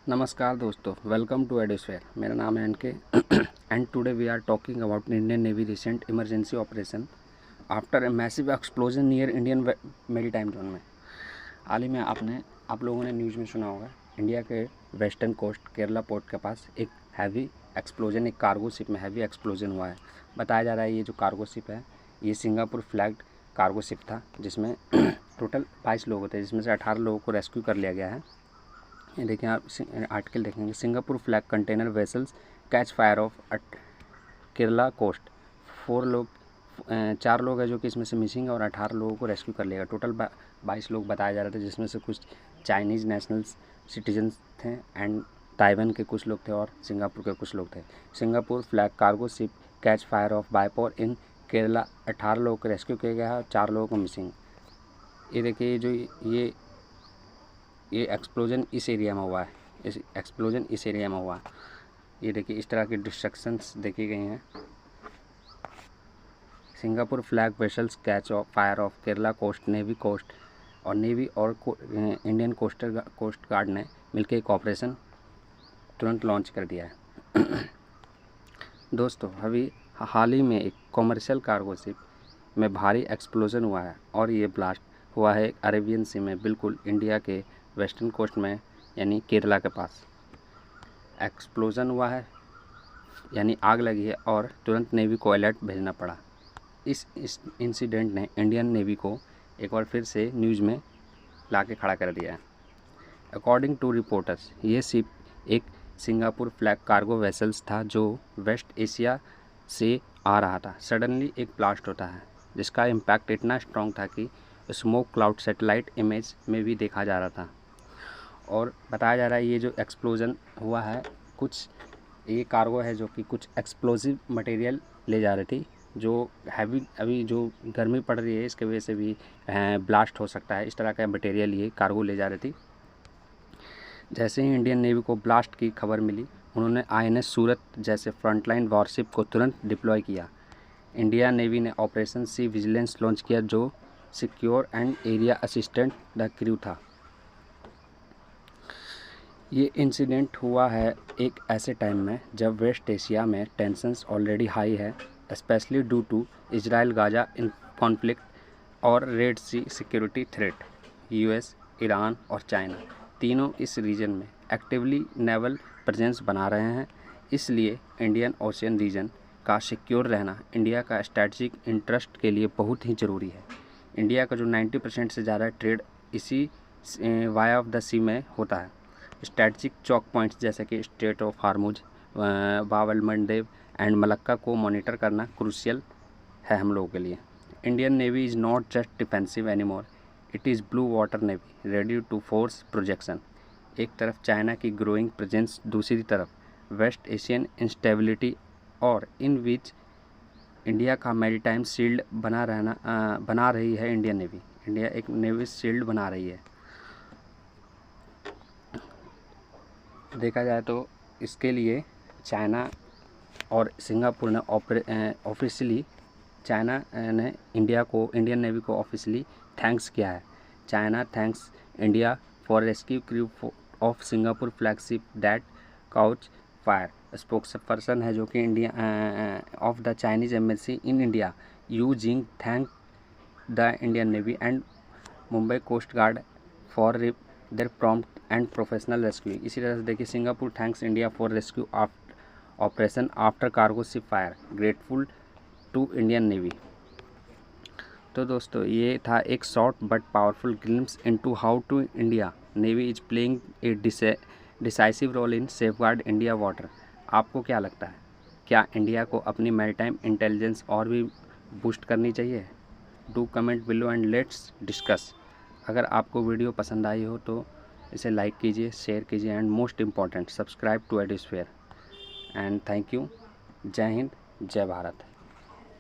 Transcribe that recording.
नमस्कार दोस्तों, welcome to एडोस्फेयर। मेरा नाम है NK and today we are talking about Indian navy recent emergency operation after a massive explosion near Indian maritime zone में। हाल ही में आप लोगों ने न्यूज़ में सुना होगा, इंडिया के वेस्टर्न कोस्ट केरला पोर्ट के पास एक हैवी एक्सप्लोजन, एक कार्गो शिप में हैवी एक्सप्लोजन हुआ है। बताया जा रहा है ये जो कार्गो शिप है ये सिंगापुर फ्लैग्ड कार्गो शिप था, जिसमें टोटल 22 लोग थे, जिसमें से 18 लोगों को रेस्क्यू कर लिया गया है। ये देखें, आप आर्टिकल देखेंगे, Singapore flag container vessels catch fire off Kerala coast. 4 लोग हैं जो कि इसमें से मिसिंग है और 18 लोगों को रेस्क्यू कर लिया। टोटल 22 लोग बताए जा रहे थे, जिसमें से कुछ चाइनीज़ नेशनल्स सिटीजन्स थे एंड ताइवान के कुछ लोग थे और सिंगापुर के कुछ लोग थे। Singapore flag cargo ship catch fire off Beypore in Kerala. 18 लोगों को रेस्क्यू किया गया है और 4 लोगों को मिसिंग। ये देखिए, जो ये एक्सप्लोजन इस एरिया में हुआ है, इस एरिया में हुआ है। ये देखिए, इस तरह की डिस्ट्रक्शंस देखी गई हैं। Singapore flag vessels catch of fire off Kerala coast. Navy और इंडियन कोस्ट गार्ड ने मिलकर एक ऑपरेशन तुरंत लॉन्च कर दिया है। दोस्तों, अभी हाल ही में एक कॉमर्शियल कार्गो शिप में भारी एक्सप्लोजन हुआ है और ये ब्लास्ट हुआ है अरेबियन सी में, बिल्कुल इंडिया के वेस्टर्न कोस्ट में, यानी केरला के पास एक्सप्लोजन हुआ है, यानी आग लगी है और तुरंत नेवी को अलर्ट भेजना पड़ा। इस इंसिडेंट ने इंडियन नेवी को एक बार फिर से न्यूज़ में ला के खड़ा कर दिया है। अकॉर्डिंग टू रिपोर्टर्स, ये शिप एक सिंगापुर फ्लैग कार्गो वेसल्स था जो वेस्ट एशिया से आ रहा था। सडनली एक ब्लास्ट होता है जिसका इम्पैक्ट इतना स्ट्रॉन्ग था कि स्मोक क्लाउड सैटेलाइट इमेज में भी देखा जा रहा था। और बताया जा रहा है ये जो एक्सप्लोजन हुआ है, ये कार्गो है जो कि कुछ एक्सप्लोजिव मटेरियल ले जा रही थी, जो हैवी, अभी जो गर्मी पड़ रही है इसके वजह से भी ब्लास्ट हो सकता है। इस तरह का मटेरियल ये कार्गो ले जा रही थी। जैसे ही इंडियन नेवी को ब्लास्ट की खबर मिली, उन्होंने INS सूरत जैसे फ्रंटलाइन वॉरशिप को तुरंत डिप्लॉय किया। इंडिया नेवी ने ऑपरेशन सी विजिलेंस लॉन्च किया, जो secure and area assistant the crew था। ये इंसिडेंट हुआ है एक ऐसे टाइम में जब वेस्ट एशिया में टेंशन्स ऑलरेडी हाई है, specially due to Israel Gaza in conflict और red sea security threat. US, Iran और चाइना तीनों इस रीजन में एक्टिवली नेवल प्रेजेंस बना रहे हैं। इसलिए इंडियन ओशियन रीजन का सिक्योर रहना इंडिया का स्ट्रेटजिक इंटरेस्ट के लिए बहुत ही ज़रूरी है। इंडिया का जो 90% से ज़्यादा ट्रेड इसी वाया ऑफ द सी में होता है। स्ट्रेटजिक चौक पॉइंट्स जैसे कि strait of Hormuz, Bab el Mandeb and Malacca को मॉनिटर करना क्रूशियल है हम लोगों के लिए। Indian navy is not just defensive anymore, it is blue water navy ready to force projection. एक तरफ चाइना की ग्रोइंग प्रेजेंस, दूसरी तरफ वेस्ट एशियन इंस्टेबिलिटी, और इन विच इंडिया का मैरीटाइम शील्ड बना रही है इंडियन नेवी। इंडिया एक नेवी शील्ड बना रही है। देखा जाए तो इसके लिए चाइना और सिंगापुर ने ऑफिशियली, चाइना ने इंडियन नेवी को ऑफिशियली थैंक्स किया है। China thanks India for rescue crew of Singapore flagship that caught fire. Spokesperson है जो कि India of the Chinese embassy in India, Yu Jing, thank the Indian navy and Mumbai coast guard for their prompt and professional rescue. इसी तरह से देखिए, Singapore thanks India for rescue operation after cargo ship fire, grateful to Indian navy. तो दोस्तों, ये था एक short but powerful glimpse into how to India navy is playing a decisive role in safeguard India water. आपको क्या लगता है, क्या इंडिया को अपनी मैरीटाइम इंटेलिजेंस और भी बूस्ट करनी चाहिए? Do comment below and let's discuss. अगर आपको वीडियो पसंद आई हो तो इसे लाइक कीजिए, शेयर कीजिए and most important subscribe to Adosphere. And thank you. जय हिंद, जय भारत।